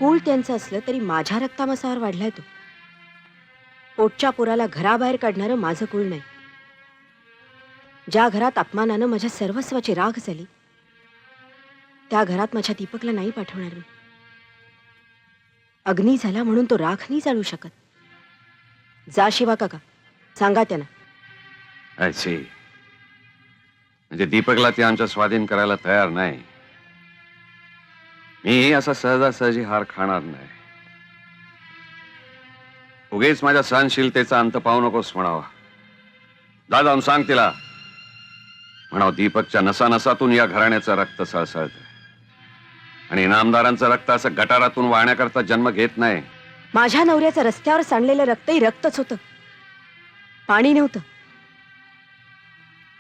कुळ त्यांचं असलं तरी माझ्या रक्तामसावर वाढलाय तो. पोटच्या पोराला घराबाहेर काढणारं माझं कुळ नाही. ज्या घरात अपमानानं माझ्या सर्वस्वाची राख झाली त्या घरात माझ्या दीपकला नाही पाठवणार मी. अग्नी झाला म्हणून तो राख नाही जाळू शकत. जा शिवा काका, सांगा त्यांना. अशी म्हणजे दीपकला ती आमच्या स्वाधीन करायला तयार नाही. मी असा सहजासहजी हार खाणार नाही. उगीच माझ्या सहनशीलतेचा अंत पाहू नकोस म्हणावा. जा जाऊन सांग तिला, म्हणाव दीपकच्या नसानसातून या घराण्याचं रक्त सळसळत आणि इनामदारांचं रक्त असं गटारातून वाहण्याकरता जन्म घेत नाही. माझ्या नवऱ्याचं रस्त्यावर सांडलेलं रक्तही रक्तच होतं, पाणी नव्हतं.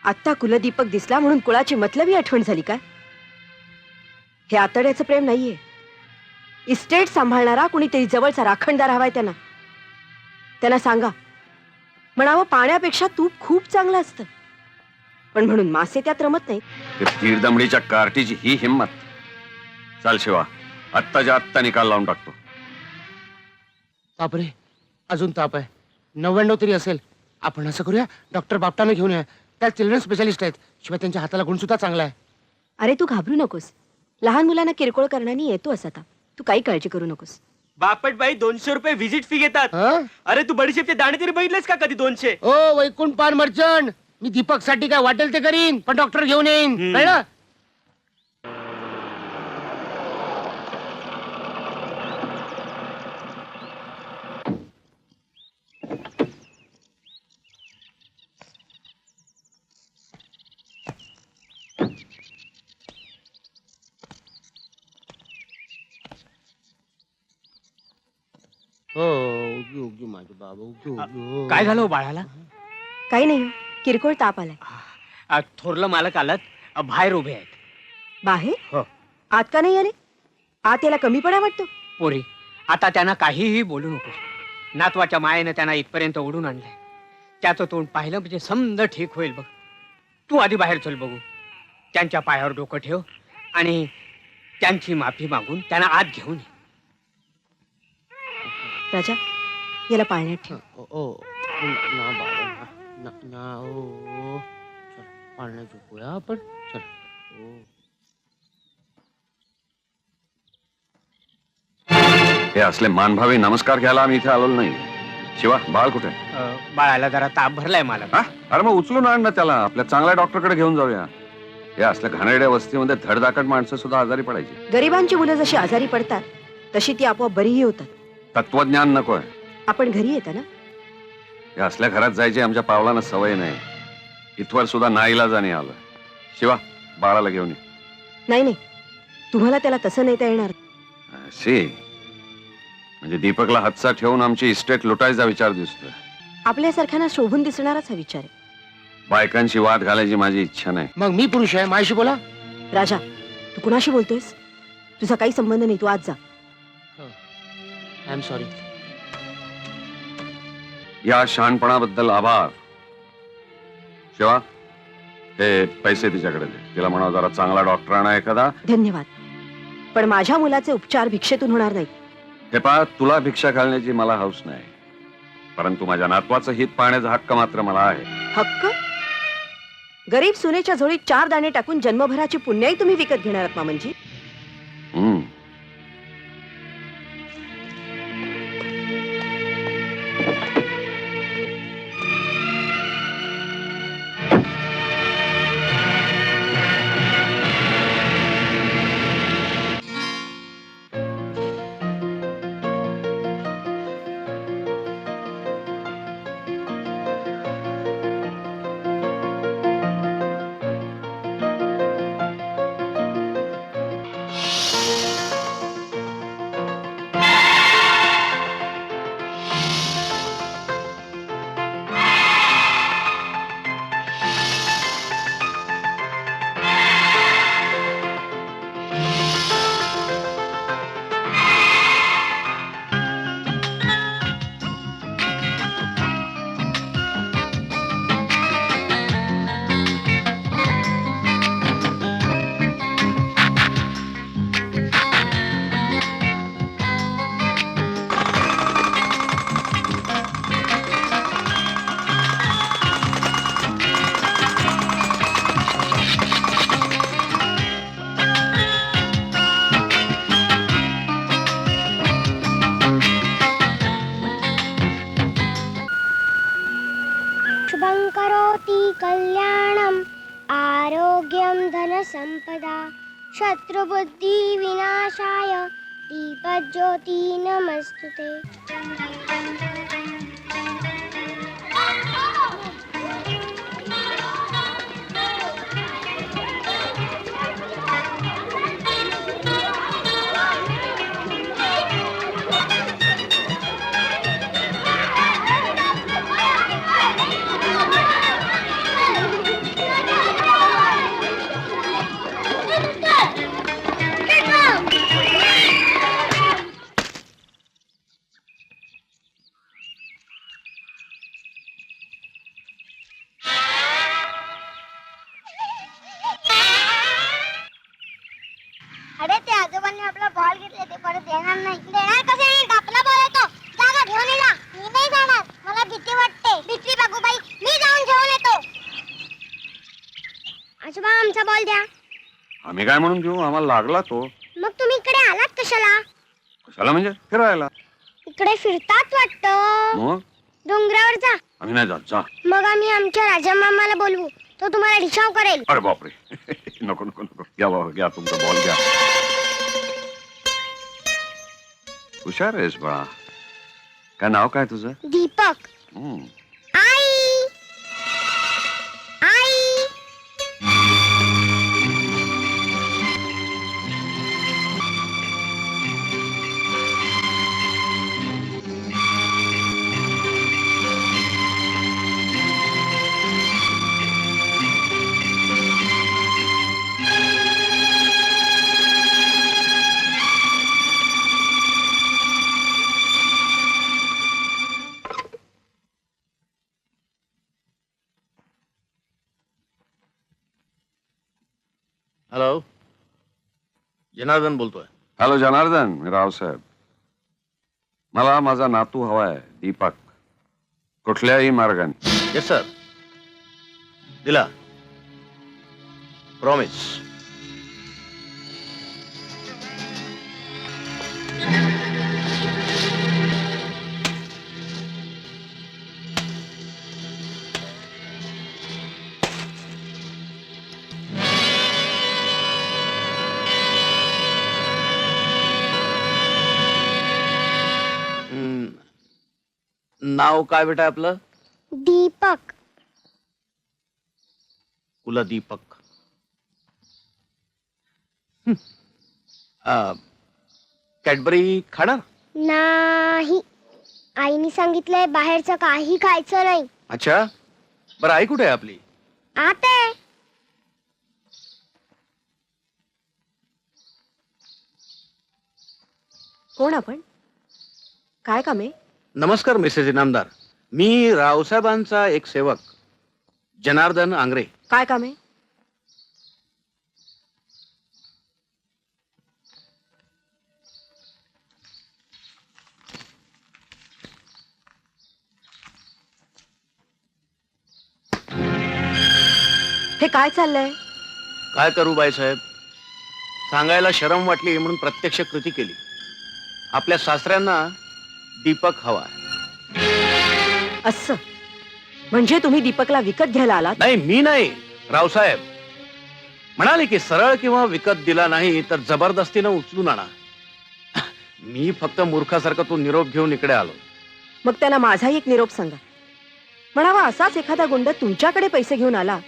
आत्ता कुलदीपक दिसला म्हणून कुळाची मतलबी आठवण झाली काय? हे आतड्याचं प्रेम नाहीये. इस्टेट सांभाळणारा कुणीतरी जवळचा राखणदार हवाय त्यांना. त्यांना सांगा, म्हणावं पाण्यापेक्षा तूप खूप चांगलं असतं, पण म्हणून मासे त्यात रमत नाही. तीरदमडीच्या कार्टीची ही हिंमत. चाल शिवा, आत्ताच्या आत्ता निकाल लावून टाकतो. बापरे, अजून ताप आहे. 99 तरी असेल. आपण असं करूया, डॉक्टर बापटाने घेऊन या. त्या चिल्ड्रन स्पेशालिस्ट आहेत. शिवाय त्यांच्या हाताला गुण सुद्धा चांगला आहे. अरे तू घाबरू नकोस. लहान मुलांना किरकोळ करण्यानी येतो असा ताप. तू काही काळजी करू नकोस. बापटबाई 200 रुपये व्हिजिट फी घेतात. हं? अरे तू बडीशेपचे दाणे तरी बघितलेस का कधी? 200. ओ वैकुंठ पान मर्चंट, मी दीपक साठी काय वाटेल ते करीन, पण डॉक्टर घेऊन येईन. कळलं? हो, उगी उगी माझे बाबा, उगी उगी. काय झालं हो बाळाला? काही नाही, किरकोळ ताप आलाय. थोरलं मालक आलात, बाहेर उभे आहेत. बाहेर? हो. आत का नाही आले? आत याला कमीपणा वाटतो. पोरी, आता त्यांना काहीही बोलू नको. नातवाच्या मायेनं त्यांना इथपर्यंत ओढून आणलंय. त्याचं तोंड पाहिलं म्हणजे समज ठीक होईल बघ. तू आधी बाहेर चल बघू. त्यांच्या पायावर डोकं ठेव आणि त्यांची माफी मागून त्यांना आत घेऊन ये. राजा, याला पाळण्यात ठेव. ओ, ओ, ना बाबा, ना, ना, ना, ओ, चल, पाळण्यात झोपूया आपण. चल. ओ. हे असले मानभावी नमस्कार घ्यायला आम्ही इथे आलेलो नाही. शिवा, बाळ कुठे? बाळाला जरा ताप भरलाय मला. हा? अरे मग उचलून आण ना त्याला. आपल्या चांगल्या डॉक्टरकडे घेऊन जाऊया. हे असल्या घाणेरड्या वस्तीमध्ये धडधाकट माणसं सुद्धा आजारी पडायची. गरिबांची मुलं जशी आजारी पडतात तशी ती आपोआप बरीही होतात. तत्वज्ञान नकोय. आपण घरी येता ना? हे असल्या घरात जायची आमच्या पावलांना सवय नाही. इथवर सुद्धा नाईलाजाने आलं. शिवा, बाळाला घेऊन ये. नाही नाही, तुम्हाला त्याला तसं नेता येणार. अशी म्हणजे दीपकला हातचा ठेवून आमची इस्टेट लुटायचा विचार दिसतोय. आपल्यासारख्यांना शोभून दिसणाराच हा विचार आहे. बायकांशी वाद घालायची माझी इच्छा नाही. मग मी पुरुष आहे, माझ्याशी बोला. राजा, तू कुणाशी बोलतोयस? तुझा काही संबंध नाही. तू आज जा. I am sorry. या शहाणपणाबद्दल आभार. शिवा, हे पैसे तिच्याकडे दे. तिला म्हणा जरा चांगला डॉक्टर आणा एखादा. धन्यवाद, पण माझ्या मुलाचे उपचार भिक्षेतून होणार नाहीत. हे पहा, तुला भिक्षा घालण्याची मला हौस नाही, परंतु माझ्या नातवाचं हित पाहण्याचा हक्क मात्र मला आहे. हक्क? गरीब सुनेच्या झोळीत 4 दाणे टाकून जन्मभराची पुण्याई तुम्ही विकत घेणार आहात मामनजी? हम्म. संपदा शत्रुबुद्धि विनाशाय दीपज्योति नमस्तुते. अरे ते आजोबांनी आपला बॉल घेतले ते परत देणार नाही. देणार कसे नाही? आपला बॉल येतो. जागा घेऊन ये ना. मी नाही जाणार. मला भीती वाटते. भीती बागूबाई, मी जाऊन घेऊन येतो. आजोबा आमचा बॉल द्या. आम्ही काय म्हणून घेऊ, आम्हाला लागला तो. मग तुम्ही इकडे आलात कशाला? कशाला म्हणजे? फिरायला. इकडे फिरतात वाटतं. मग डोंगरावर जा. आम्ही नाही जात. जा. मग आम्ही आमच्या राजा मामाला बोलवू. तो तुम्हाला रिक्षाव करेल. अरे बापरे. नको नको नको. घ्या बाबा, घ्या तुमचा बॉल घ्या. हुशार आहेस बाळा. काय नाव काय तुझं? दीपक. हम्म. आई आई हॅलो, जनार्दन बोलतोय. हॅलो जनार्दन, मी रावसाहेब. मला माझा नातू हवाय, दीपक. कुठल्याही मार्गाने. येस सर, दिला. प्रॉमिस. नाव काय बेटा आपलं? दीपक. कुलदीपक. कॅडबरी खाणार? नाही, आईने सांगितलंय बाहेरचं काही खायचं नाही. अच्छा, बरं. आई कुठे आहे आपली? आते कोण आपण? काय काम आहे? नमस्कार मिसेस इनामदार. मी रावसाहेबांचा एक सेवक, जनार्दन आंग्रे. काय काम आहे? हे काय चाललंय? काय करू बाईसाहेब, सांगायला शरम वाटली म्हणून प्रत्यक्ष कृती केली. आपल्या सासऱ्यांना दीपक हवा. असं म्हणजे तुम्ही दीपकला विकत घ्यायला आलात? नाही, मी नाही, रावसाहेब म्हणाले की सरळ किंवा विकत दिला नाही तर जबरदस्तीनं उचलून आणा. मी फक्त मूर्खासारखं तो निरोप घेऊन इकडे आलो. मग त्यांना माझाही एक निरोप सांगा. म्हणावा असाच एखादा गुंड तुमच्याकडे पैसे घेऊन आला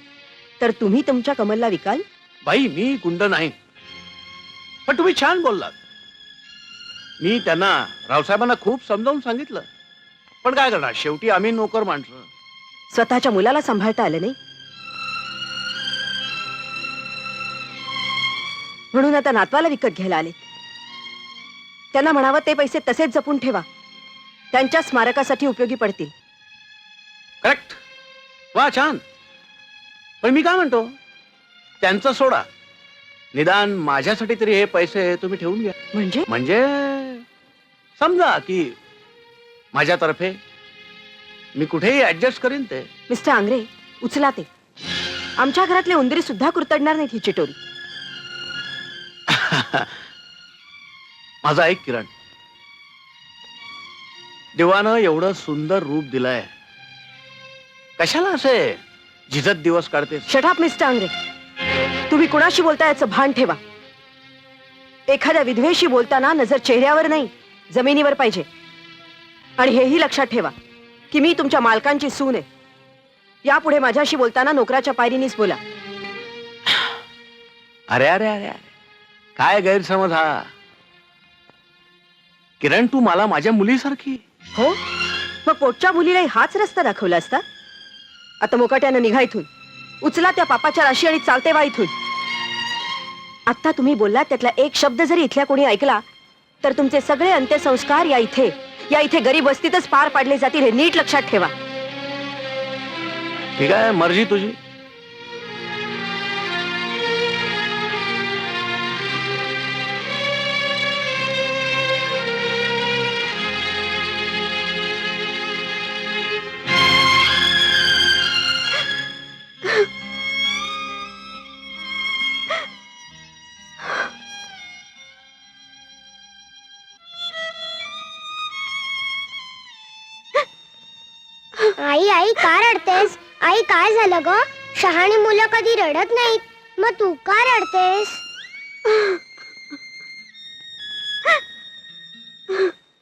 तर तुम्ही तुमच्या कमलला विकाल? बाई, मी गुंड नाही, पण तुम्ही छान बोललात. मी त्यांना, रावसाहेबांना खूप समजावून सांगितलं, पण काय करणार, शेवटी आम्ही नोकर माणसं. स्वतःच्या मुलाला सांभाळता आलं नाही म्हणून आता नातवाला विकत घ्यायला आले. त्यांना म्हणावं ते पैसे तसेच जपून ठेवा, त्यांच्या स्मारकासाठी उपयोगी पडतील. करेक्ट. वा, छान. पण मी काय म्हणतो, त्यांचं सोडा, निदान माझ्यासाठी तरी हे पैसे तुम्ही ठेवून घ्या. म्हणजे समजा की माझ्यातर्फे मी कुठेही ऍडजस्ट करीन ते. मिस्टर आंग्रे, उचला ते. आमच्या घरातले उंदरी सुद्धा कुरतडणार नाहीत ही चिटोरी. माझा ऐक किरण, देवानं एवढं सुंदर रूप दिलंय, कशाला असे झिजत दिवस काढते? Shut up mister Angre. तुम्ही कुणाशी बोलता याचं भान ठेवा. एखाद्या विधवेशी बोलताना नजर चेहऱ्यावर नाही, जमिनीवर पाहिजे. आणि हेही लक्षात ठेवा की मी तुमच्या मालकांची सून आहे. यापुढे माझ्याशी बोलताना नोकराच्या पायरीनीच बोला. अरे अरे अरे अरे, काय गैरसमज हा. किरण, तू मला माझ्या मुलीसारखी. हो, मग पोटच्या मुलीलाही हाच रस्ता दाखवला असता. आता मुकाट्यानं निघा इथून. उचला त्या पापाच्या राशी आणि चालते वा इथून. आता तुम्ही बोललात त्यातला एक शब्द जरी इथल्या कोणी ऐकला तर तुमचे सगळे अंत्यसंस्कार या इथे गरीब वस्तीतच पार पाडले जातील, हे नीट लक्षात ठेवा. ठीक आहे, मर्जी तुझी. आई आई का रडतेस? आई काय झालं ग? शहाणी मुलं कधी रडत नाहीत, मग तू का रडतेस?